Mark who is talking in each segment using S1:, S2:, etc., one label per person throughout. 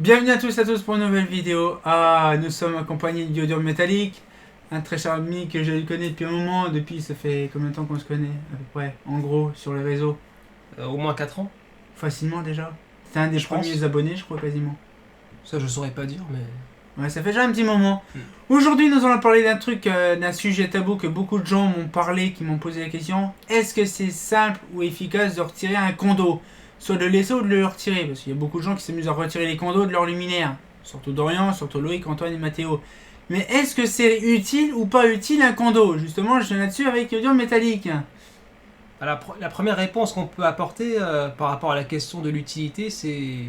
S1: Bienvenue à tous pour une nouvelle vidéo. Nous sommes accompagnés de Diodure Métallique, un très cher ami que je connais depuis un moment. Depuis, ça fait combien de temps qu'on se connaît à peu près, en gros, sur les réseaux?
S2: Au moins 4 ans.
S1: Facilement déjà. C'est un des premiers abonnés, je crois, quasiment.
S2: Ça, je saurais pas dire, mais...
S1: Ouais, ça fait déjà un petit moment. Aujourd'hui, nous allons parler d'un truc, d'un sujet tabou que beaucoup de gens m'ont parlé, qui m'ont posé la question. Est-ce que c'est simple ou efficace de retirer un condo? Soit de le laisser ou de le retirer, parce qu'il y a beaucoup de gens qui s'amusent à retirer les condos de leur luminaire. Surtout Dorian, surtout Loïc, Antoine et Mathéo. Mais est-ce que c'est utile ou pas utile un condo? Justement, je viens là-dessus avec Diodure Métallique.
S2: La première réponse qu'on peut apporter par rapport à la question de l'utilité, c'est...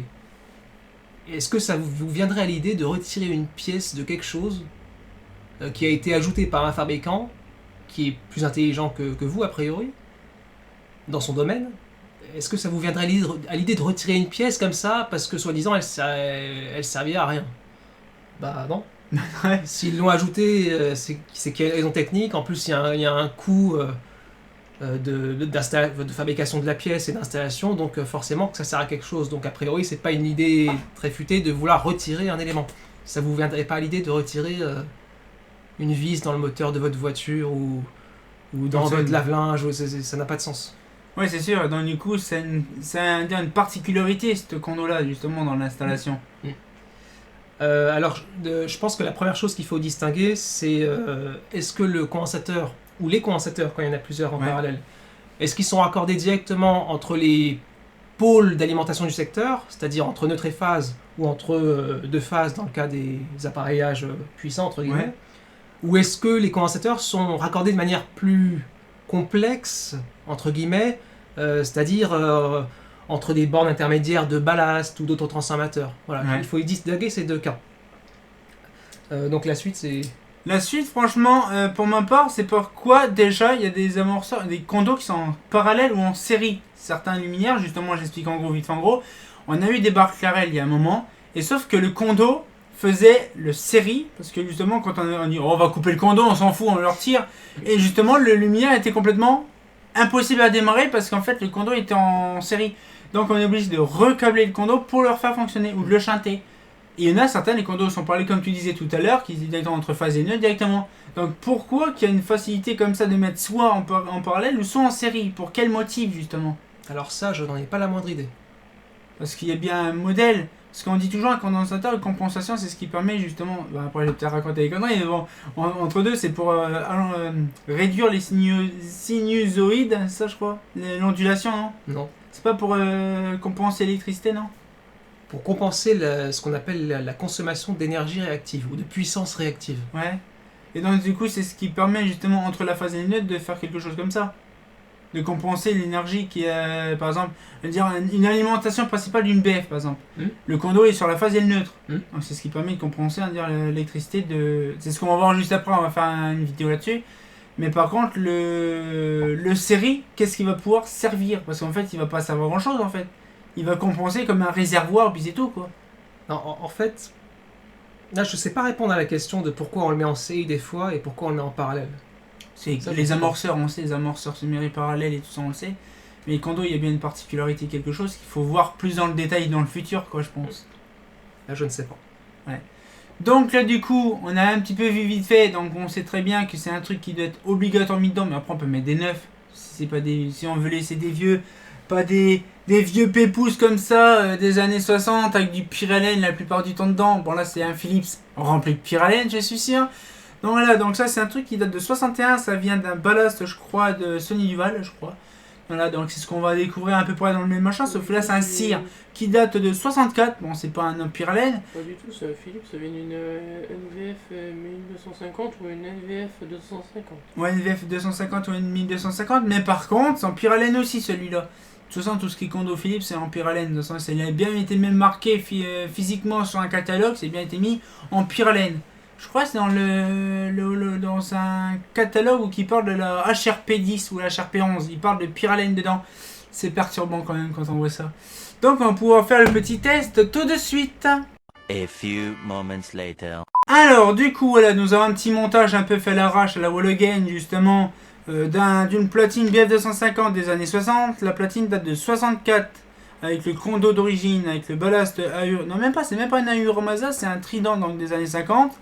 S2: Est-ce que ça vous viendrait à l'idée de retirer une pièce de quelque chose qui a été ajoutée par un fabricant qui est plus intelligent que vous, a priori, dans son domaine? Est-ce que ça vous viendrait à l'idée de retirer une pièce comme ça parce que soi-disant elle servirait à rien? Bah non.
S1: Ouais.
S2: S'ils l'ont ajoutée, c'est qu'il y a une raison technique. En plus, il y a un coût de fabrication de la pièce et d'installation, donc forcément que ça sert à quelque chose. Donc a priori, c'est pas une idée très futée de vouloir retirer un élément. Ça vous viendrait pas à l'idée de retirer une vis dans le moteur de votre voiture ou dans votre lave-linge? Ça n'a pas de sens.
S1: Ouais, c'est sûr. Donc du coup, c'est une particularité, ce condo-là, justement, dans l'installation.
S2: Alors, je pense que la première chose qu'il faut distinguer, c'est est-ce que le condensateur, ou les condensateurs, quand il y en a plusieurs en parallèle, est-ce qu'ils sont raccordés directement entre les pôles d'alimentation du secteur, c'est-à-dire entre neutre et phase, ou entre deux phases dans le cas des appareillages puissants, entre guillemets, ou est-ce que les condensateurs sont raccordés de manière plus complexe, entre guillemets, c'est-à-dire entre des bornes intermédiaires de ballast ou d'autres transformateurs. Voilà, il faut distinguer ces deux cas. Donc la suite, c'est...
S1: La suite, franchement, pour ma part, c'est pourquoi déjà il y a des amorceurs, des condos qui sont en parallèle ou en série. Certains luminaires, justement, j'explique en gros, vite fait en gros. On a eu des barres Clarel il y a un moment, et sauf que le condo faisait le série, parce que justement, quand on dit on va couper le condo, on s'en fout, on le retire, et justement, le luminaire était complètement impossible à démarrer parce qu'en fait, le condo était en série. Donc on est obligé de recabler le condo pour le refaire fonctionner ou de le chanter. Et il y en a certains, les condos sont parlés comme tu disais tout à l'heure, qui sont directement entre phase et neutre directement. Donc pourquoi qu'il y a une facilité comme ça de mettre soit en parallèle ou soit en série? Pour quel motif justement?
S2: Alors ça, je n'en ai pas la moindre idée.
S1: Parce qu'il y a bien un modèle. Parce qu'on dit toujours un condensateur de compensation, c'est ce qui permet justement... Bah après, je vais peut-être raconter les conneries, mais bon, entre deux, c'est pour réduire les sinusoïdes, ça je crois. L'ondulation, non?
S2: Non.
S1: C'est pas pour compenser l'électricité, non?
S2: Pour compenser ce qu'on appelle la consommation d'énergie réactive ou de puissance réactive.
S1: Ouais. Et donc du coup, c'est ce qui permet justement entre la phase et le neutre de faire quelque chose comme ça. De compenser l'énergie qui est, par exemple, dire une alimentation principale d'une BF, par exemple. Le condo est sur la phase et le neutre. Donc c'est ce qui permet de compenser l'électricité de... C'est ce qu'on va voir juste après, on va faire une vidéo là-dessus. Mais par contre, le série, qu'est-ce qu'il va pouvoir servir? Parce qu'en fait, il va pas servir grand-chose, en fait. Il va compenser comme un réservoir, puis c'est tout, quoi.
S2: Non, en fait, là, je sais pas répondre à la question de pourquoi on le met en série des fois et pourquoi on le met en parallèle.
S1: C'est les amorceurs, on sait, les amorceurs semi-parallèles et tout ça, on le sait. Mais les condos, il y a bien une particularité, quelque chose qu'il faut voir plus dans le détail dans le futur, quoi, je pense.
S2: Là, je ne sais pas.
S1: Ouais. Donc là, du coup, on a un petit peu vu vite fait, donc on sait très bien que c'est un truc qui doit être obligatoire mis dedans, mais après on peut mettre des neufs, si on veut laisser des vieux, pas des vieux pépouses comme ça, des années 60, avec du pyralène la plupart du temps dedans. Bon là, c'est un Philips rempli de pyralène, je suis sûr. Donc voilà, donc ça c'est un truc qui date de 61, ça vient d'un ballast, je crois, de Sony Duval, je crois. Voilà, donc c'est ce qu'on va découvrir à peu près dans le même machin, sauf que là c'est un cire qui date de 64, bon c'est pas un pyralène.
S3: Pas du tout, c'est un Philips, ça vient d'une NVF 1250 ou une NVF 250.
S1: Ouais, une NVF 250 ou une 1250, mais par contre c'est en pyralène aussi celui-là. De toute façon, tout ce qui est condo Philips c'est en pyralène, de toute façon, ça a bien été même marqué physiquement sur un catalogue, c'est bien été mis en pyralène. Je crois que c'est dans un catalogue où qui parle de la HRP10 ou la HRP11. Il parle de pyralène dedans. C'est perturbant quand même quand on voit ça. Donc on va pouvoir faire le petit test tout de suite.
S4: A few moments later.
S1: Alors du coup voilà, nous avons un petit montage un peu fait à l'arrache à la wall again justement d'une platine BF250 des années 60. La platine date de 64 avec le condo d'origine, avec le ballast Ahur. Non, même pas, c'est même pas un Ahur Masa, c'est un Trident donc des années 50.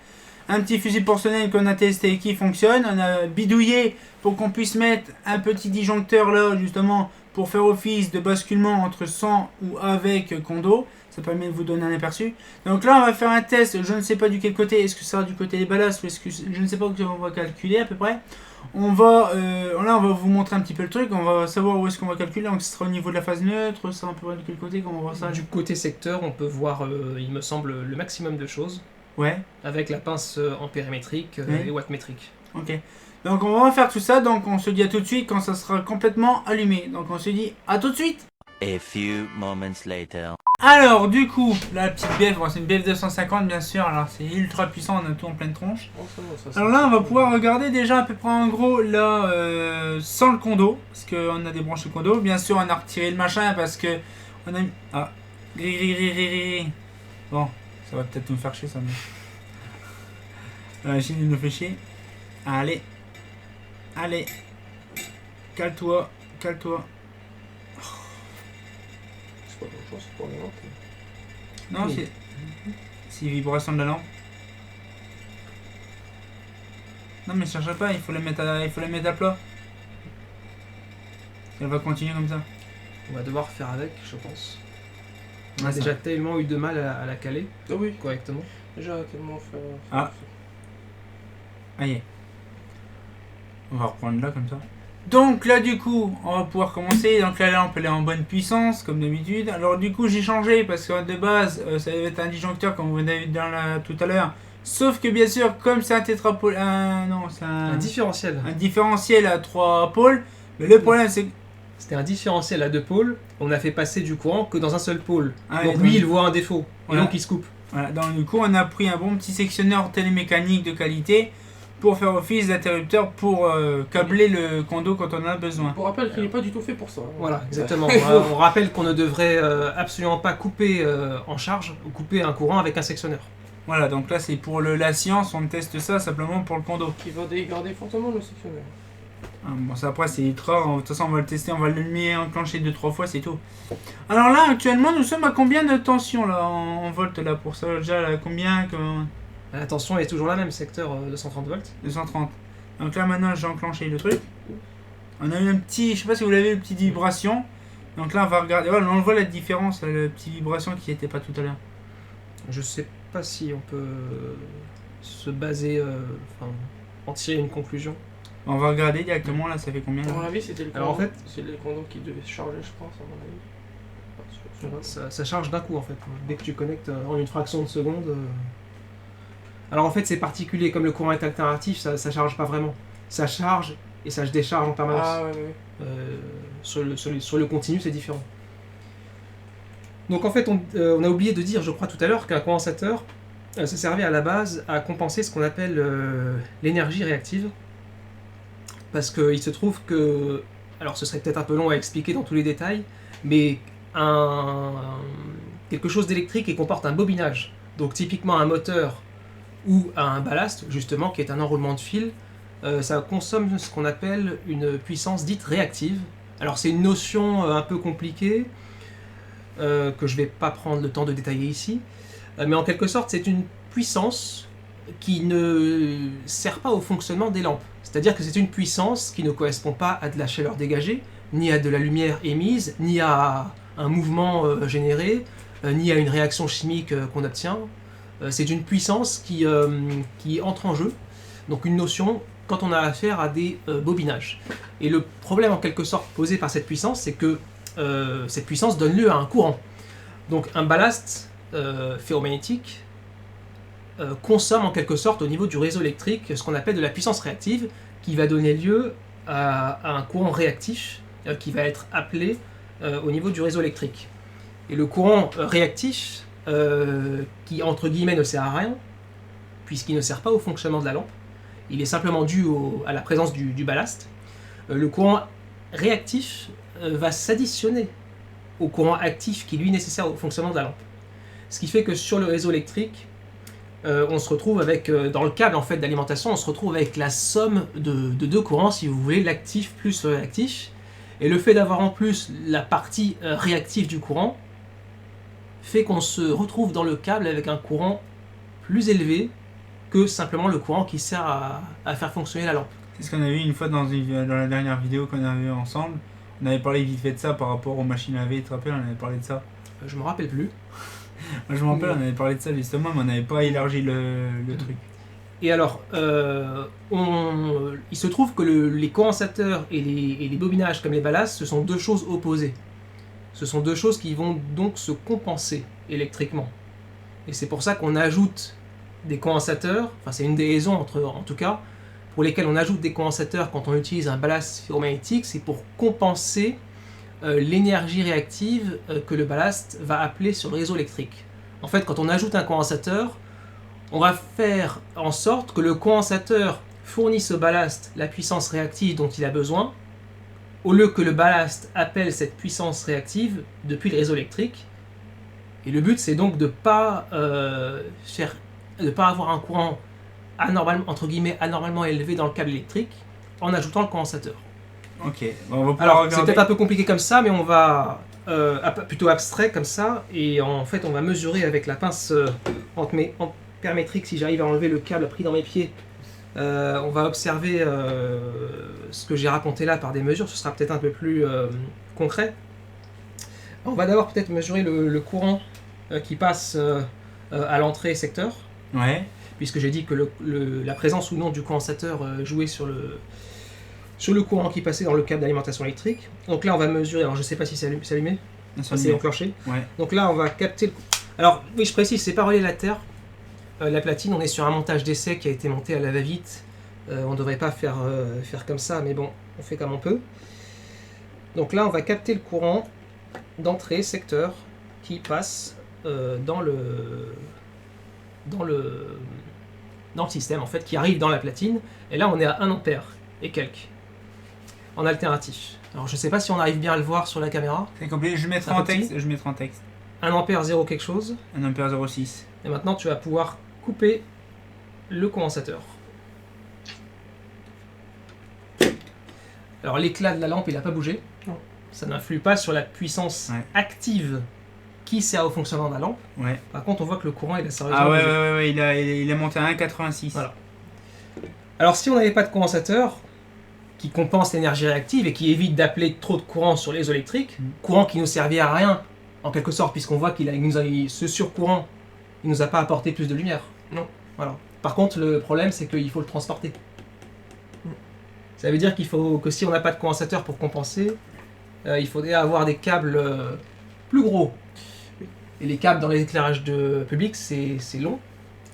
S1: Un petit fusil porcelaine qu'on a testé qui fonctionne. On a bidouillé pour qu'on puisse mettre un petit disjoncteur là, justement, pour faire office de basculement entre sans ou avec condo. Ça permet de vous donner un aperçu. Donc là, on va faire un test. Je ne sais pas du quel côté. Est-ce que ça sera du côté des ballasts ou est-ce que je ne sais pas où on va calculer à peu près. On va vous montrer un petit peu le truc. On va savoir où est-ce qu'on va calculer. Donc, ce sera au niveau de la phase neutre. Ça, un peu de quel côté qu'on va voir ça.
S2: Du côté secteur, on peut voir, il me semble, le maximum de choses.
S1: Ouais.
S2: Avec la pince ampérimétrique et wattmétrique.
S1: Ok. Donc, on va faire tout ça. Donc, on se dit à tout de suite quand ça sera complètement allumé. Donc, on se dit à tout de suite.
S4: A few moments later.
S1: Alors, du coup, la petite BF, bon, c'est une BF 250 bien sûr, alors c'est ultra puissant, on a tout en pleine tronche. Alors là, on va pouvoir regarder déjà à peu près en gros, là, sans le condo, parce qu'on a des branches de condo. Bien sûr, on a retiré le machin parce que on a mis... Ah, bon, ça va peut-être nous faire chier ça, mais... La machine, il nous fait chier. Allez, allez, cale-toi, cale-toi.
S3: C'est pas grand chose, c'est pour les lampes.
S1: Non,
S2: Oui.
S1: c'est vibration de la lampe. Non mais cherchez pas, il faut la mettre à plat. Elle va continuer comme ça.
S2: On va devoir faire avec, je pense. On a
S1: Ouais, ça.
S2: déjà tellement eu de mal à la caler
S3: Ah oui,
S2: correctement.
S3: déjà tellement faire.
S1: Ah. Allez. On va reprendre là comme ça. Donc là du coup, on va pouvoir commencer. Donc la lampe elle est en bonne puissance comme d'habitude. Alors du coup j'ai changé parce que de base ça devait être un disjoncteur comme vous avez vu tout à l'heure. Sauf que bien sûr comme c'est un tétrapôle, non c'est
S2: Un différentiel.
S1: un différentiel à 3 pôles. Mais le problème c'est que
S2: C'était un différentiel à 2 pôles. On a fait passer du courant que dans un seul pôle.
S1: Ah,
S2: donc
S1: et
S2: lui,
S1: donc-
S2: il voit un défaut.
S1: Voilà.
S2: Et donc il se coupe.
S1: voilà, donc du coup on a pris un bon petit sectionneur télémécanique de qualité pour faire office d'interrupteur pour câbler le condo quand on en a besoin.
S3: Pour rappel qu'il n'est pas du tout fait pour ça.
S2: Voilà, exactement. On rappelle qu'on ne devrait absolument pas couper en charge ou couper un courant avec un sectionneur.
S1: Voilà, donc là c'est pour la science, on teste ça simplement pour le condo.
S3: Qui va dégarder fortement le sectionneur.
S1: Bon, ça après c'est ultra rare, de toute façon on va le tester, on va le enclencher 2-3 fois, c'est tout. Alors là actuellement nous sommes à combien de tension là en volts là pour ça déjà là, combien
S2: La tension est toujours la même, secteur 230 volts.
S1: 230. Donc là maintenant j'ai enclenché le truc. On a eu un petit, je sais pas si vous l'avez, une petite vibration. Donc là on va regarder, voilà, on voit la différence, la petite vibration qui était pas tout à l'heure.
S2: Je sais pas si on peut se baser, en tirer une conclusion.
S1: On va regarder directement là, ça fait combien
S3: À mon
S1: là
S3: avis, c'était le
S2: Alors, en fait-
S3: c'est le condo qui devait se charger, je pense, à mon avis. Pas sûr.
S2: Ça charge d'un coup en fait. Dès que tu connectes en une fraction de seconde. Alors en fait c'est particulier, comme le courant est alternatif, ça charge pas vraiment. Ça charge et ça se décharge en permanence.
S3: Ah ouais, ouais.
S2: Sur le continu c'est différent. Donc en fait on a oublié de dire, je crois tout à l'heure, qu'un condensateur ça servait à la base à compenser ce qu'on appelle l'énergie réactive. Parce qu'il se trouve que, alors ce serait peut-être un peu long à expliquer dans tous les détails, mais quelque chose d'électrique qui comporte un bobinage, donc typiquement un moteur ou un ballast, justement, qui est un enroulement de fil, ça consomme ce qu'on appelle une puissance dite réactive. Alors c'est une notion un peu compliquée, que je ne vais pas prendre le temps de détailler ici, mais en quelque sorte c'est une puissance qui ne sert pas au fonctionnement des lampes. C'est-à-dire que c'est une puissance qui ne correspond pas à de la chaleur dégagée, ni à de la lumière émise, ni à un mouvement généré, ni à une réaction chimique qu'on obtient. C'est une puissance qui entre en jeu, donc une notion quand on a affaire à des bobinages. Et le problème en quelque sorte posé par cette puissance, c'est que cette puissance donne lieu à un courant. Donc un ballast ferromagnétique consomme en quelque sorte au niveau du réseau électrique ce qu'on appelle de la puissance réactive qui va donner lieu à un courant réactif qui va être appelé au niveau du réseau électrique. Et le courant réactif, qui entre guillemets ne sert à rien, puisqu'il ne sert pas au fonctionnement de la lampe, il est simplement dû à la présence du ballast, le courant réactif va s'additionner au courant actif qui lui est nécessaire au fonctionnement de la lampe. Ce qui fait que sur le réseau électrique, on se retrouve avec, dans le câble en fait d'alimentation, on se retrouve avec la somme de deux courants, si vous voulez, l'actif plus le réactif, Et le fait d'avoir en plus la partie réactive du courant fait qu'on se retrouve dans le câble avec un courant plus élevé que simplement le courant qui sert à faire fonctionner la lampe.
S1: C'est ce qu'on a vu une fois dans la dernière vidéo qu'on a vue ensemble. On avait parlé vite fait de ça par rapport aux machines à laver, tu te rappelles, on avait parlé de ça.
S2: Je me rappelle plus.
S1: Moi je me rappelle, on avait parlé de ça justement, mais on n'avait pas élargi le truc.
S2: Et alors, il se trouve que les condensateurs et les bobinages comme les ballasts, ce sont deux choses opposées. Ce sont deux choses qui vont donc se compenser électriquement. Et c'est pour ça qu'on ajoute des condensateurs, enfin c'est une des raisons en tout cas, pour lesquelles on ajoute des condensateurs quand on utilise un ballast ferromagnétique, c'est pour compenser l'énergie réactive que le ballast va appeler sur le réseau électrique. En fait, quand on ajoute un condensateur, on va faire en sorte que le condensateur fournisse au ballast la puissance réactive dont il a besoin, au lieu que le ballast appelle cette puissance réactive depuis le réseau électrique. Et le but, c'est donc de ne pas avoir un courant anormalement élevé dans le câble électrique en ajoutant le condensateur.
S1: Ok, on va pouvoir
S2: Alors,
S1: regarder.
S2: c'est peut-être un peu compliqué comme ça, mais on va plutôt abstrait comme ça, et en fait, on va mesurer avec la pince ampère-métrique, si j'arrive à enlever le câble pris dans mes pieds. On va observer ce que j'ai raconté là par des mesures, ce sera peut-être un peu plus concret. On va d'abord peut-être mesurer le courant qui passe à l'entrée secteur,
S1: Ouais,
S2: puisque j'ai dit que la présence ou non du condensateur jouait sur le courant qui passait dans le câble d'alimentation électrique. Donc là, on va mesurer, alors je ne sais pas si c'est allumé, c'est enclenché.
S1: Ouais.
S2: Donc là, on va capter Alors, oui, je précise, c'est pas relié à la Terre. La platine, on est sur un montage d'essai qui a été monté à la va-vite. On ne devrait pas faire comme ça, mais bon, on fait comme on peut. Donc là, on va capter le courant d'entrée secteur qui passe dans le système, en fait, qui arrive dans la platine. Et là, on est à 1 ampère et quelques, en alternatif. Alors, je ne sais pas si on arrive bien à le voir sur la caméra.
S1: c'est complet, je mettrai
S2: Un
S1: en
S2: peu petit.
S1: texte. Je mettrai en texte.
S2: 1 ampère 0 quelque chose.
S1: 1 ampère 0,6.
S2: Et maintenant, tu vas pouvoir couper le condensateur. Alors, l'éclat de la lampe, il n'a pas bougé.
S3: Non.
S2: Ça n'influe pas sur la puissance active qui sert au fonctionnement de la lampe.
S1: Ouais.
S2: Par contre, on voit que le courant, il a sérieusement
S1: Ah ouais,
S2: bougé.
S1: ouais, il a monté à 1,86.
S2: Voilà. Alors, si on n'avait pas de condensateur qui compense l'énergie réactive et qui évite d'appeler trop de courant sur les réseaux électriques, courant qui nous servait à rien, en quelque sorte, puisqu'on voit ce surcourant, il nous a pas apporté plus de lumière.
S3: Non.
S2: Voilà. Par contre, le problème, c'est qu'il faut le transporter. Ça veut dire qu'il faut que si on n'a pas de condensateur pour compenser, il faudrait avoir des câbles plus gros. Et les câbles dans l'éclairage public, c'est long.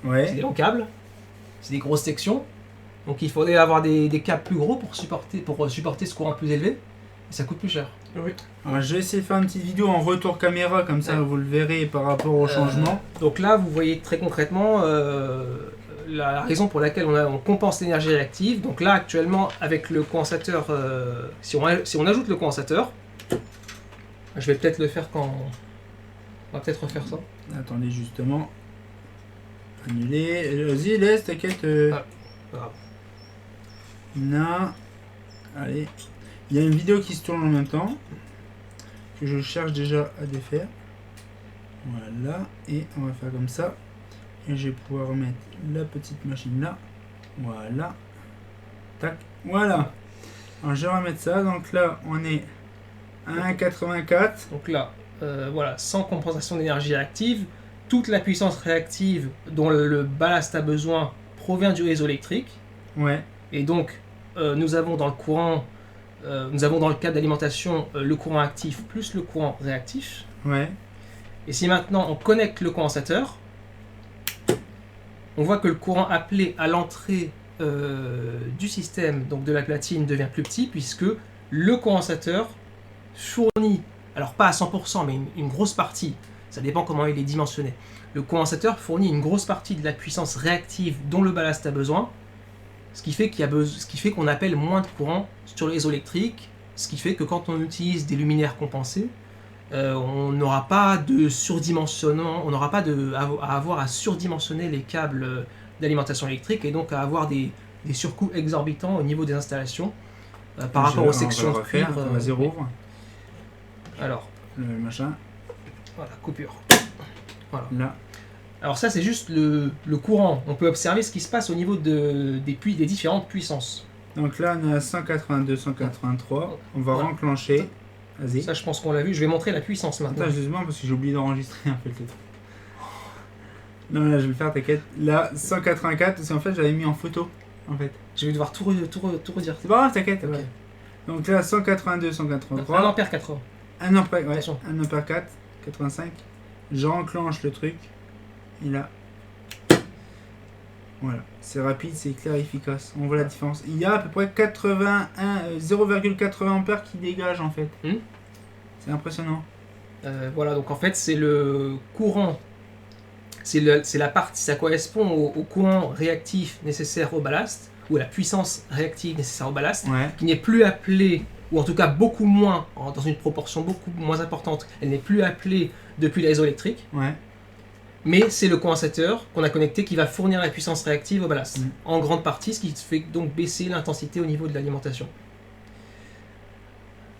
S2: C'est
S1: Ouais.
S2: des longs câbles, c'est des grosses sections. Donc il faudrait avoir des câbles plus gros pour supporter ce courant plus élevé. Et ça coûte plus cher.
S3: Oui.
S1: Alors, je vais essayer de faire une petite vidéo en retour caméra, comme ça
S2: Ouais.
S1: vous le verrez par rapport au changement.
S2: Donc là, vous voyez très concrètement la raison pour laquelle on compense l'énergie réactive. Donc là, actuellement, avec le condensateur, si on ajoute le condensateur, je vais peut-être le faire quand... On va peut-être refaire ça.
S1: Attendez justement. Annuler. Vas-y, laisse, t'inquiète.
S2: Ah. Pas grave.
S1: Non. Allez. Il y a une vidéo qui se tourne en même temps. Que je cherche déjà à défaire. Voilà. Et on va faire comme ça. Et je vais pouvoir remettre la petite machine là. Voilà. Tac. Voilà. Alors je vais remettre ça. Donc là, on est à 1,84.
S2: Donc là, voilà, sans compensation d'énergie réactive, toute la puissance réactive dont le ballast a besoin provient du réseau électrique.
S1: Ouais.
S2: Et donc, nous avons dans le courant, nous avons dans le cadre d'alimentation le courant actif plus le courant réactif.
S1: Ouais.
S2: Et si maintenant on connecte le condensateur, on voit que le courant appelé à l'entrée du système, donc de la platine, devient plus petit puisque le condensateur fournit, alors pas à 100%, mais une grosse partie, ça dépend comment il est dimensionné. Le condensateur fournit une grosse partie de la puissance réactive dont le ballast a besoin, ce qui fait qu'on appelle moins de courant sur le réseau électrique, ce qui fait que quand on utilise des luminaires compensés, on n'aura pas de surdimensionnement, on n'aura pas à avoir à surdimensionner les câbles d'alimentation électrique et donc à avoir des surcoûts exorbitants au niveau des installations par rapport aux
S1: on va
S2: sections
S1: le
S2: de
S1: refaire.
S2: cuivre.
S1: Vas-y, rouvre
S2: Alors,
S1: le machin.
S2: voilà, coupure.
S1: Là.
S2: Alors ça, c'est juste le courant. On peut observer ce qui se passe au niveau des différentes puissances.
S1: Donc là, on est à 182, 183. On va
S2: Voilà.
S1: renclencher. Vas-y.
S2: Ça, je pense qu'on l'a vu. Je vais montrer la puissance maintenant.
S1: Attends, justement, parce que j'ai oublié d'enregistrer un peu le truc. Non, là, je vais le faire, t'inquiète. Là, 184, parce qu'en fait, j'avais mis en photo. En fait.
S2: Je vais devoir tout redire.
S1: C'est pas grave, t'inquiète.
S2: Ok.
S1: Ok. Donc là, 182,
S2: 1
S1: 183.
S2: ampère 80.
S1: 1 ampère, ouais.
S2: Attention.
S1: 1 ampère 4, 85. Je renclenche le truc. Et là. Voilà. C'est rapide, c'est clair, efficace. On voit la différence. Il y a à peu près 0,80 ampères qui dégage en fait. C'est impressionnant.
S2: Voilà, donc en fait, c'est le courant. C'est la partie, ça correspond au courant réactif nécessaire au ballast, ou à la puissance réactive nécessaire au ballast,
S1: Ouais.
S2: qui n'est plus appelée, ou en tout cas beaucoup moins, dans une proportion beaucoup moins importante, elle n'est plus appelée depuis la réseau électrique,
S1: Ouais.
S2: mais c'est le condensateur qu'on a connecté qui va fournir la puissance réactive au ballast,
S1: Mm.
S2: en grande partie, ce qui fait donc baisser l'intensité au niveau de l'alimentation.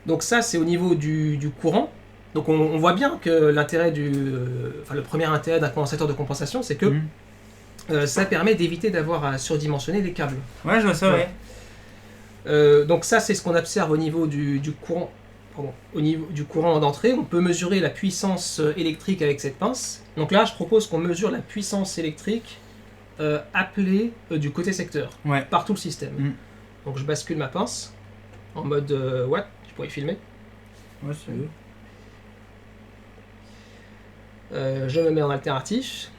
S2: Donc ça, c'est au niveau du courant. Donc on voit bien que l'intérêt le premier intérêt d'un condensateur de compensation, c'est que ça permet d'éviter d'avoir à surdimensionner les câbles.
S1: Ouais, je vois ça, ouais.
S2: Donc ça, c'est ce qu'on observe au niveau du courant. Pardon, au niveau du courant d'entrée, on peut mesurer la puissance électrique avec cette pince. Donc là, je propose qu'on mesure la puissance électrique appelée du côté secteur,
S1: Ouais.
S2: par tout le système.
S1: Mm.
S2: Donc je bascule ma pince en mode watt, je pourrais filmer.
S1: Ouais, si tu veux.
S2: Je me mets en alternatif.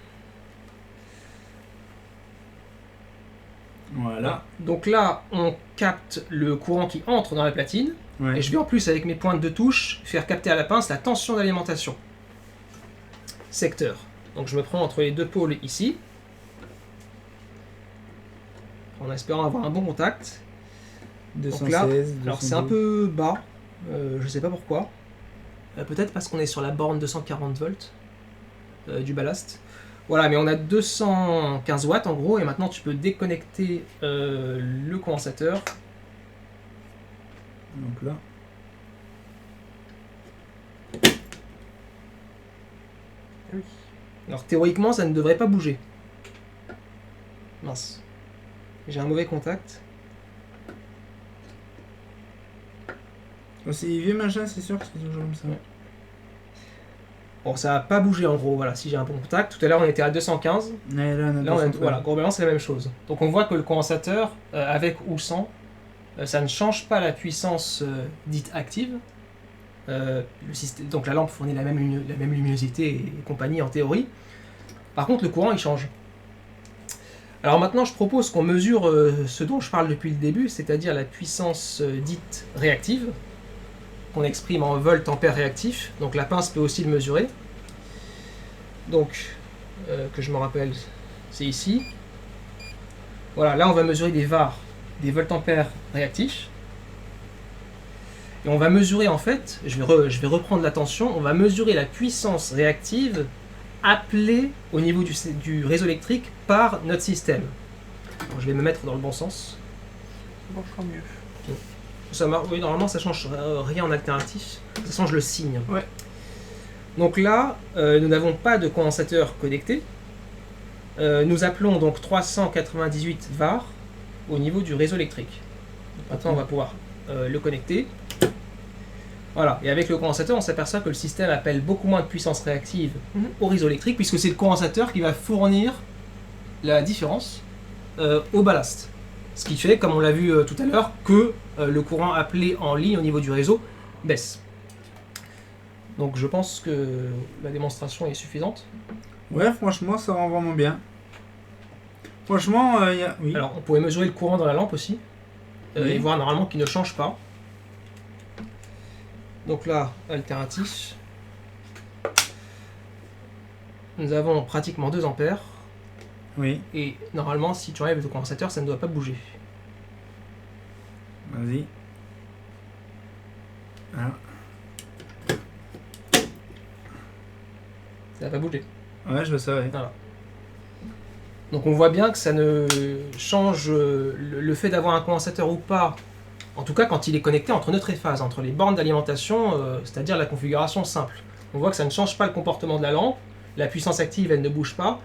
S1: Voilà.
S2: Donc là, on capte le courant qui entre dans la platine.
S1: Ouais.
S2: Et je vais en plus, avec mes pointes de touche, faire capter à la pince la tension d'alimentation. Secteur. Donc je me prends entre les deux pôles ici. En espérant avoir un bon contact.
S1: 216,
S2: là, alors c'est un
S1: 212.
S2: peu bas. Je sais pas pourquoi. Peut-être parce qu'on est sur la borne 240 volts du ballast. Voilà, mais on a 215 watts en gros, et maintenant tu peux déconnecter le condensateur.
S1: Donc là.
S2: Alors théoriquement, ça ne devrait pas bouger. Mince. J'ai un mauvais contact.
S1: Quand c'est des vieux machins, c'est sûr que c'est toujours comme ça.
S2: Ouais. Bon, ça n'a pas bougé en gros, voilà, si j'ai un bon contact. Tout à l'heure, on était à 215.
S1: Ouais, là, on a
S2: Là, on a,
S1: 230.
S2: voilà, globalement, c'est la même chose. Donc on voit que le condensateur, avec ou sans, ça ne change pas la puissance dite active. Le système, donc la lampe fournit la même luminosité et compagnie en théorie. Par contre, le courant, il change. Alors maintenant, je propose qu'on mesure ce dont je parle depuis le début, c'est-à-dire la puissance dite réactive, qu'on exprime en volts ampères réactifs. Donc la pince peut aussi le mesurer. Donc, que je me rappelle, c'est ici. Voilà, là on va mesurer des VAR, des volts ampères réactifs. Et on va mesurer en fait, je vais reprendre la tension, on va mesurer la puissance réactive appelée au niveau du réseau électrique par notre système. Alors, je vais me mettre dans le bon sens.
S3: Ça marchera mieux.
S2: Oui, normalement ça change rien en alternatif. De toute façon, je le signe.
S3: Ouais.
S2: Donc là, nous n'avons pas de condensateur connecté. Nous appelons donc 398 VAR au niveau du réseau électrique. Maintenant, on va pouvoir le connecter. Voilà, et avec le condensateur, on s'aperçoit que le système appelle beaucoup moins de puissance réactive au réseau électrique, puisque c'est le condensateur qui va fournir la différence au ballast. Ce qui fait, comme on l'a vu tout à l'heure, que le courant appelé en ligne au niveau du réseau baisse. Donc je pense que la démonstration est suffisante.
S1: Ouais, franchement, ça rend vraiment bien. Franchement, oui.
S2: Alors on pourrait mesurer le courant dans la lampe aussi,
S1: Oui.
S2: et voir normalement qu'il ne change pas. Donc là, alternatif. Nous avons pratiquement 2 ampères.
S1: Oui,
S2: Et normalement, si tu enlèves le condensateur, ça ne doit pas bouger.
S1: vas-y. Voilà.
S2: Ça va pas bouger.
S1: Ouais, je vois ça, ouais.
S2: Donc on voit bien que ça ne change le fait d'avoir un condensateur ou pas En tout cas, quand il est connecté entre neutre et phase, entre les bornes d'alimentation, c'est-à-dire la configuration simple. On voit que ça ne change pas le comportement de la lampe, la puissance active, elle ne bouge pas.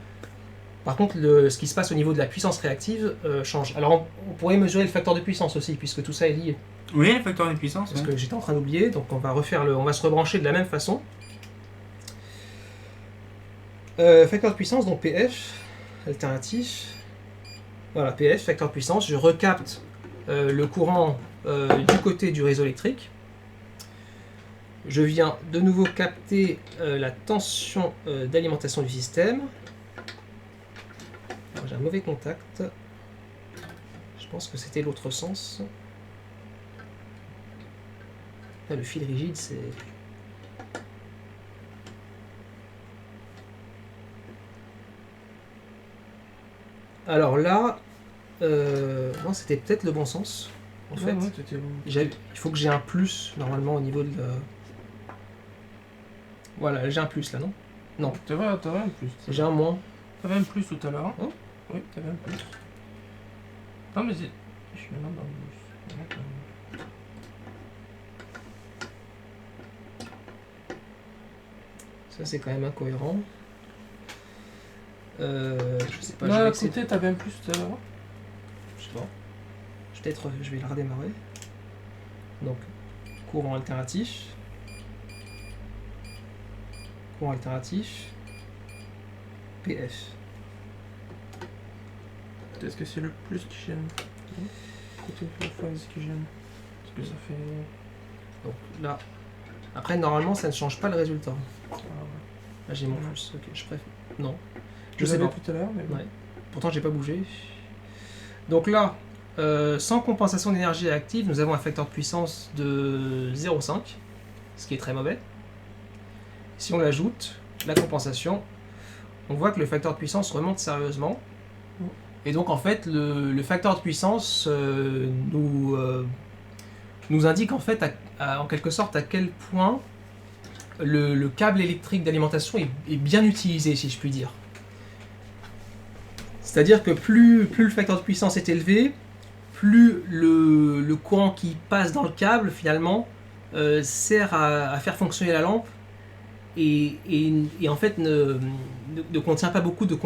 S2: Par contre, ce qui se passe au niveau de la puissance réactive change. Alors, on pourrait mesurer le facteur de puissance aussi, puisque tout ça est lié.
S1: Oui, le facteur de puissance.
S2: Parce que j'étais en train d'oublier, donc on va se rebrancher de la même façon. Facteur de puissance, donc PF, alternatif. Voilà, PF, facteur de puissance. Je recapte le courant du côté du réseau électrique. Je viens de nouveau capter la tension d'alimentation du système. Alors, j'ai un mauvais contact. Je pense que c'était l'autre sens. Là, le fil rigide, c'est... Alors là, non, c'était peut-être le bon sens. En fait, il faut que j'ai un plus normalement au niveau de la... Voilà, j'ai un plus là, non? Non.
S3: T'avais un plus.
S2: J'ai un moins.
S3: T'avais un plus tout à l'heure.
S2: Oh.
S3: Oui, t'avais un plus. Non mais je suis maintenant dans le plus.
S2: Ça c'est quand même incohérent. Je sais pas.
S3: Là, à côté, t'avais un plus tout à l'heure.
S2: Je sais pas. Peut-être je vais le redémarrer. Donc, courant alternatif. Courant alternatif. PF.
S3: Est-ce que c'est le plus qui gêne? Côté de la phase qui gêne. Parce que ça fait...
S2: Donc là. Après, normalement, ça ne change pas le résultat.
S3: Ah, ouais.
S2: Là, j'ai mon plus. Ok, je préfère. Non.
S3: Je
S2: sais
S3: sais
S2: pas.
S3: tout à l'heure, mais...
S2: Ouais. Pourtant, j'ai pas bougé. Donc là, sans compensation d'énergie active, nous avons un facteur de puissance de 0,5, ce qui est très mauvais. Si on l'ajoute, la compensation, on voit que le facteur de puissance remonte sérieusement. Et donc, en fait, le facteur de puissance nous indique en fait, en quelque sorte, à quel point le câble électrique d'alimentation est bien utilisé, si je puis dire. C'est-à-dire que plus le facteur de puissance est élevé, plus le courant qui passe dans le câble, finalement, sert à faire fonctionner la lampe et en fait ne contient pas beaucoup de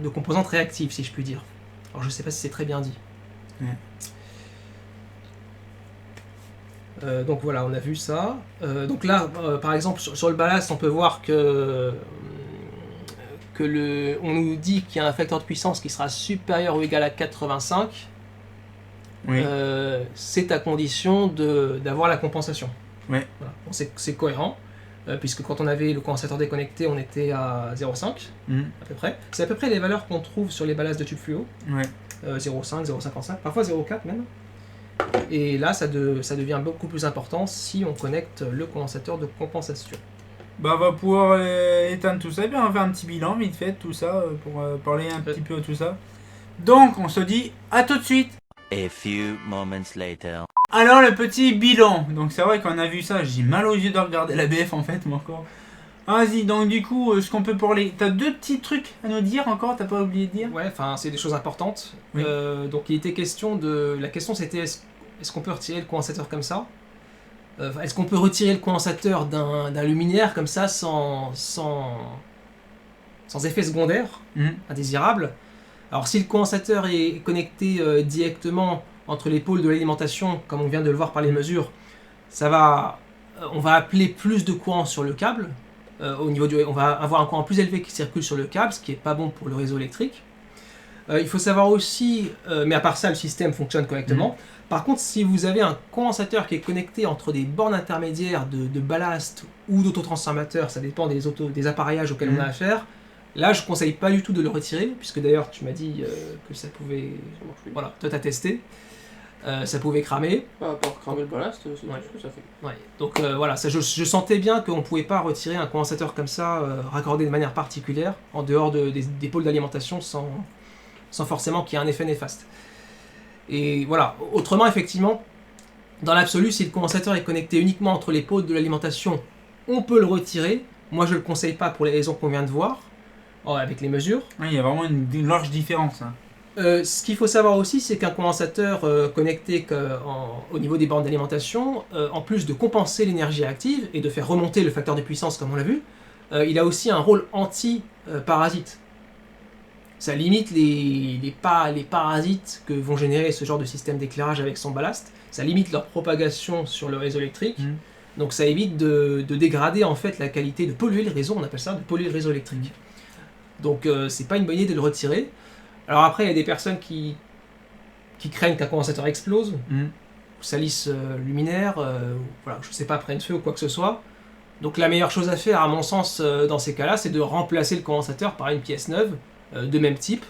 S2: composantes réactives, si je puis dire. Alors je ne sais pas si c'est très bien dit. Donc voilà, on a vu ça. Donc là, par exemple, sur le ballast, on peut voir que on nous dit qu'il y a un facteur de puissance qui sera supérieur ou égal à 85.
S1: Oui.
S2: C'est à condition d'avoir la compensation.
S1: Oui.
S2: Voilà. Bon, c'est cohérent, puisque quand on avait le condensateur déconnecté, on était à 0,5 à peu près. C'est à peu près les valeurs qu'on trouve sur les ballasts de tubes fluo.
S1: Ouais.
S2: 0,5, 0,55, parfois 0,4 même. Et là, ça devient beaucoup plus important si on connecte le condensateur de compensation.
S1: Bah, on va pouvoir éteindre tout ça, et puis on va faire un petit bilan vite fait, tout ça, pour parler un petit peu de tout ça. Donc, on se dit à tout de suite.
S4: A few moments later.
S1: Alors, le petit bilan. Donc, c'est vrai qu'on a vu ça, j'ai mal aux yeux de regarder la BF en fait, moi encore. Vas-y, donc du coup, ce qu'on peut parler. T'as deux petits trucs à nous dire encore, t'as pas oublié de dire?
S2: Ouais, enfin, c'est des choses importantes.
S1: Oui.
S2: Donc, il était question de. La question c'était est-ce qu'on peut retirer le condensateur comme ça? Est-ce qu'on peut retirer le condensateur d'un luminaire comme ça sans effet secondaire indésirable? Alors si le condensateur est connecté directement entre les pôles de l'alimentation, comme on vient de le voir par les mesures, on va appeler plus de courant sur le câble. On va avoir un courant plus élevé qui circule sur le câble, ce qui n'est pas bon pour le réseau électrique. Il faut savoir aussi, mais à part ça, le système fonctionne correctement. Par contre, si vous avez un condensateur qui est connecté entre des bornes intermédiaires de ballast ou d'autotransformateurs, ça dépend des appareillages auxquels on a affaire, là je ne conseille pas du tout de le retirer, puisque d'ailleurs tu m'as dit que ça pouvait... Voilà, toi tu as testé, ça pouvait cramer.
S3: À part cramer le ballast, c'est tout ce que ça fait.
S2: Ouais. Donc voilà, ça, je sentais bien qu'on ne pouvait pas retirer un condensateur comme ça, raccordé de manière particulière, en dehors des pôles d'alimentation, sans forcément qu'il y ait un effet néfaste. Et voilà, autrement, effectivement, dans l'absolu, si le condensateur est connecté uniquement entre les pôles de l'alimentation, on peut le retirer. Moi, je ne le conseille pas pour les raisons qu'on vient de voir, avec les mesures.
S1: Il y a vraiment une large différence. Hein.
S2: Ce qu'il faut savoir aussi, c'est qu'un condensateur connecté au niveau des bornes d'alimentation, en plus de compenser l'énergie active et de faire remonter le facteur de puissance comme on l'a vu, il a aussi un rôle anti-parasite. Ça limite les parasites que vont générer ce genre de système d'éclairage avec son ballast, ça limite leur propagation sur le réseau électrique, donc ça évite de dégrader en fait la qualité, de polluer le réseau, on appelle ça, de polluer le réseau électrique. Donc c'est pas une bonne idée de le retirer. Alors après, il y a des personnes qui craignent qu'un condensateur explose, ou salisse luminaire, voilà, je sais pas, prenne feu ou quoi que ce soit. Donc la meilleure chose à faire, à mon sens, dans ces cas-là, c'est de remplacer le condensateur par une pièce neuve, de même type,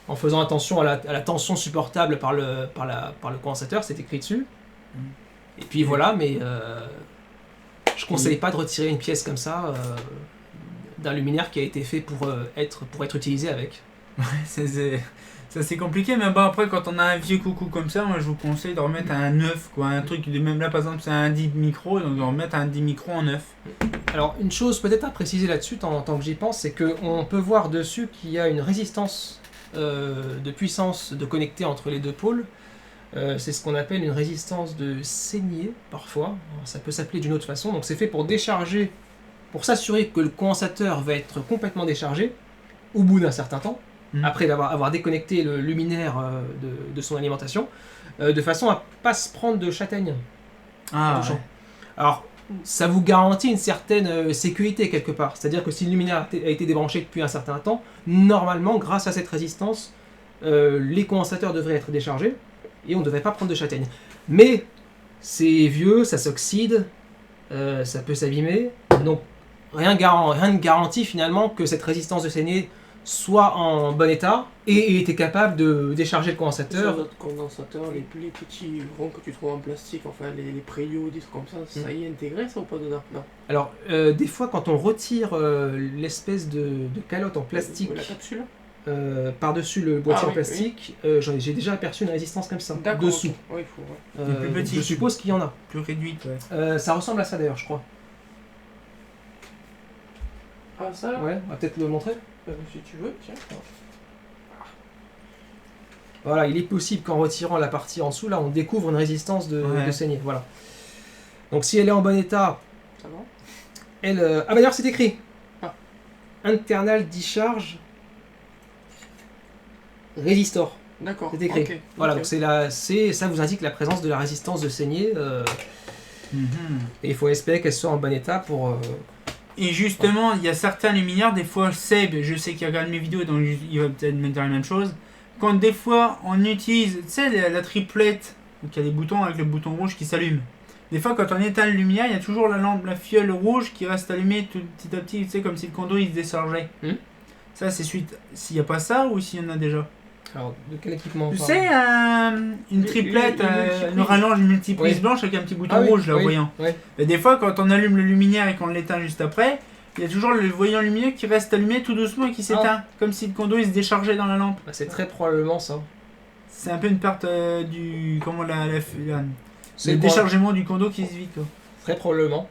S2: en faisant attention à la tension supportable par le condensateur, c'est écrit dessus. Et puis voilà, mais je conseille pas de retirer une pièce comme ça d'un luminaire qui a été fait pour être utilisé avec.
S1: Ouais, ça c'est compliqué, mais bon, après quand on a un vieux coucou comme ça, moi je vous conseille de remettre un neuf, quoi, un truc de même là par exemple c'est un 10 micro, donc de remettre un 10 micro en neuf.
S2: Alors une chose peut-être à préciser là-dessus, tant que j'y pense, c'est qu'on peut voir dessus qu'il y a une résistance de puissance de connecter entre les deux pôles. C'est ce qu'on appelle une résistance de saignée parfois. Alors, ça peut s'appeler d'une autre façon, donc c'est fait pour décharger, pour s'assurer que le condensateur va être complètement déchargé au bout d'un certain temps. Après avoir déconnecté le luminaire de son alimentation, de façon à ne pas se prendre de châtaigne.
S1: Ah, ouais.
S2: Alors, ça vous garantit une certaine sécurité quelque part. C'est-à-dire que si le luminaire a été débranché depuis un certain temps, normalement, grâce à cette résistance, les condensateurs devraient être déchargés et on ne devrait pas prendre de châtaigne. Mais c'est vieux, ça s'oxyde, ça peut s'abîmer, donc rien ne garantit finalement que cette résistance de saignée soit en bon état et était capable de décharger le condensateur.
S3: Sur notre condensateur, les petits ronds que tu trouves en plastique, enfin les Préio, des trucs comme ça, ça y est intégré ça ou pas dedans? Non.
S2: Alors, des fois, quand on retire l'espèce de calotte en plastique
S3: La capsule
S2: par-dessus le boîtier
S3: Ah,
S2: en
S3: oui,
S2: plastique, j'ai déjà aperçu une résistance comme ça,
S3: D'accord,
S2: dessous.
S3: ok. Ouais, il faut, ouais.
S1: Et plus petit.
S2: Je suppose qu'il y en a.
S1: Plus réduite, ouais.
S2: Ça ressemble à ça d'ailleurs, je crois.
S3: Ah, ça là
S2: Ouais, on va peut-être le montrer.
S3: Si tu veux, tiens.
S2: Voilà, il est possible qu'en retirant la partie en dessous, là, on découvre une résistance de saignée. Voilà. Donc si elle est en bon état,
S3: Ça va
S2: elle... Ah bah d'ailleurs, c'est écrit.
S3: Ah.
S2: Internal Discharge Resistor.
S3: D'accord.
S2: C'est écrit.
S3: Ok.
S2: Voilà,
S3: Ok.
S2: donc ça vous indique la présence de la résistance de saignée. Et il faut espérer qu'elle soit en bon état pour...
S1: Et justement, il y a certains luminaires, des fois Seb, je sais qu'il regarde mes vidéos, donc il va peut-être me dire la même chose. Quand des fois on utilise, tu sais, la triplette, où il y a des boutons avec le bouton rouge qui s'allume. Des fois, quand on éteint le lumière, il y a toujours la lampe, la fiole rouge qui reste allumée tout petit à petit, tu sais, comme si le condo il se déchargeait. Ça, c'est suite. S'il n'y a pas ça ou s'il y en a déjà.
S2: Alors, de quel équipement on
S1: Tu
S2: parle
S1: sais, une triplette,
S3: multiprise.
S1: une rallonge multiprise blanche avec un petit bouton rouge, là, voyant.
S2: Ouais.
S1: Et des fois, quand on allume le luminaire et qu'on l'éteint juste après, il y a toujours le voyant lumineux qui reste allumé tout doucement et qui s'éteint. Comme si le condo il se déchargeait dans la lampe.
S2: Bah, c'est très probablement ça.
S1: C'est un peu une perte du. Comment
S2: C'est
S1: le
S2: pro-
S1: déchargement du condo qui se vide, quoi.
S2: Très probablement.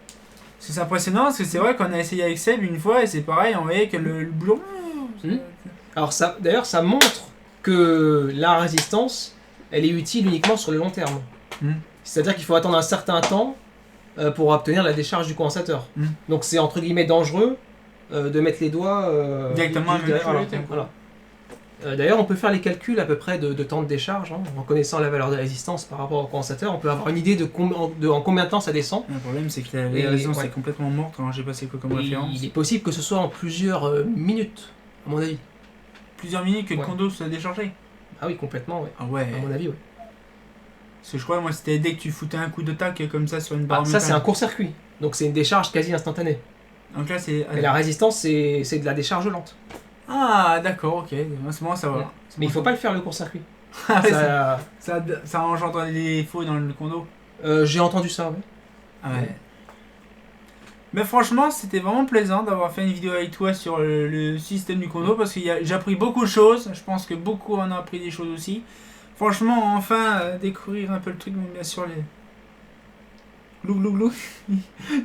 S1: C'est impressionnant parce que c'est vrai qu'on a essayé avec Seb une fois et c'est pareil, on voyait que le boulon.
S2: Alors ça, d'ailleurs, ça montre que la résistance, elle est utile uniquement sur le long terme. C'est-à-dire qu'il faut attendre un certain temps pour obtenir la décharge du condensateur. Donc c'est entre guillemets dangereux de mettre les doigts
S1: Directement
S2: juste
S1: à
S2: derrière.
S3: manipuler,
S2: Voilà. D'ailleurs, on peut faire les calculs à peu près de temps de décharge. En connaissant la valeur de résistance par rapport au condensateur, on peut avoir une idée en combien de temps ça descend.
S1: Le problème c'est que la
S2: Et,
S1: résistance
S2: ouais.
S1: est complètement morte. Alors j'ai passé quoi comme
S2: Et
S1: référence
S2: il est possible que ce soit en plusieurs minutes, à mon avis.
S1: Plusieurs minutes que le
S2: Ouais.
S1: condo soit déchargé.
S2: Ah oui, complètement, ouais.
S1: Ah ouais.
S2: À mon avis, ouais.
S1: Parce que je crois moi c'était dès que tu foutais un coup de tac comme ça sur une barre
S2: Ah,
S1: en
S2: ça,
S1: métal.
S2: c'est un court-circuit. Donc c'est une décharge quasi instantanée.
S1: Donc là c'est.
S2: Et la résistance, c'est de la décharge lente.
S1: Ah d'accord, ok. C'est bon à savoir.
S2: Ouais.
S1: C'est
S2: Mais
S1: bon
S2: il faut
S1: à
S2: pas le faire le court-circuit.
S1: savoir.
S2: Ça,
S1: ça engendre des défauts dans le condo.
S2: j'ai entendu ça, ouais.
S1: Ah ouais. Mais franchement, c'était vraiment plaisant d'avoir fait une vidéo avec toi sur le système du condo parce que j'ai appris beaucoup de choses. Je pense que beaucoup en ont appris des choses aussi. Franchement, enfin, découvrir un peu le truc, mais bien sûr, les. Glou glou glou.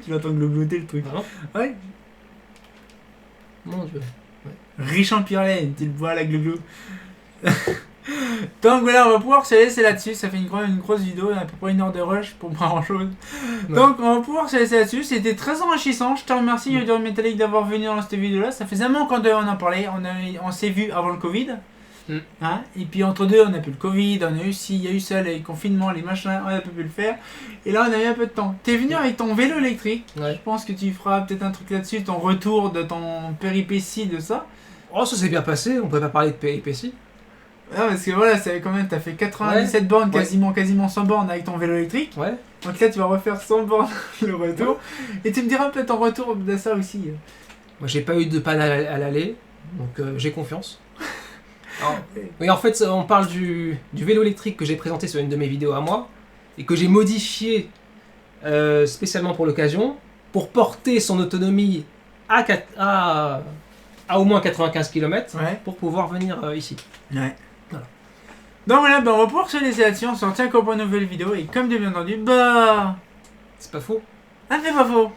S1: Tu l'entends glouglouter le truc.
S2: Non
S1: Ouais.
S2: Mon dieu.
S1: Riche en pyrène, tu le vois la glou glou. Donc voilà, on va pouvoir se laisser là-dessus. Ça fait une grosse vidéo, à peu près 1 heure de rush pour pas grand-chose.
S2: Ouais.
S1: Donc on va pouvoir se laisser là-dessus. C'était très enrichissant. Je te remercie, Yodor Metallic, d'avoir venu dans cette vidéo-là. Ça faisait un moment qu'on devait en parler. On s'est vu avant le Covid. Hein, et puis entre deux, on a pu le Covid, on a eu ci, il y a eu ça, les confinements, les machins, on a pas pu le faire. Et là, on a eu un peu de temps. T'es venu avec ton vélo électrique.
S2: Ouais.
S1: Je pense que tu feras peut-être un truc là-dessus, ton retour de ton péripétie de ça.
S2: Oh, ça s'est bien passé, on peut pas parler de péripéties.
S1: Ah, parce que voilà, c'est quand même, t'as fait 97 bornes, quasiment 100 bornes avec ton vélo électrique.
S2: Ouais.
S1: Donc là, tu vas refaire 100 bornes le retour. Et tu me diras un peu ton retour de ça aussi.
S2: Moi, j'ai pas eu de panne à l'aller, donc j'ai confiance. Alors, oui, en fait, on parle du vélo électrique que j'ai présenté sur une de mes vidéos à moi et que j'ai modifié spécialement pour l'occasion pour porter son autonomie à au moins 95 km
S1: Ouais.
S2: pour pouvoir venir ici.
S1: Ouais.
S2: Voilà.
S1: Donc voilà, on va pouvoir se laisser là-dessus. On se retient encore pour une nouvelle vidéo. Et comme de bien entendu,
S2: C'est pas faux.
S1: c'est pas faux.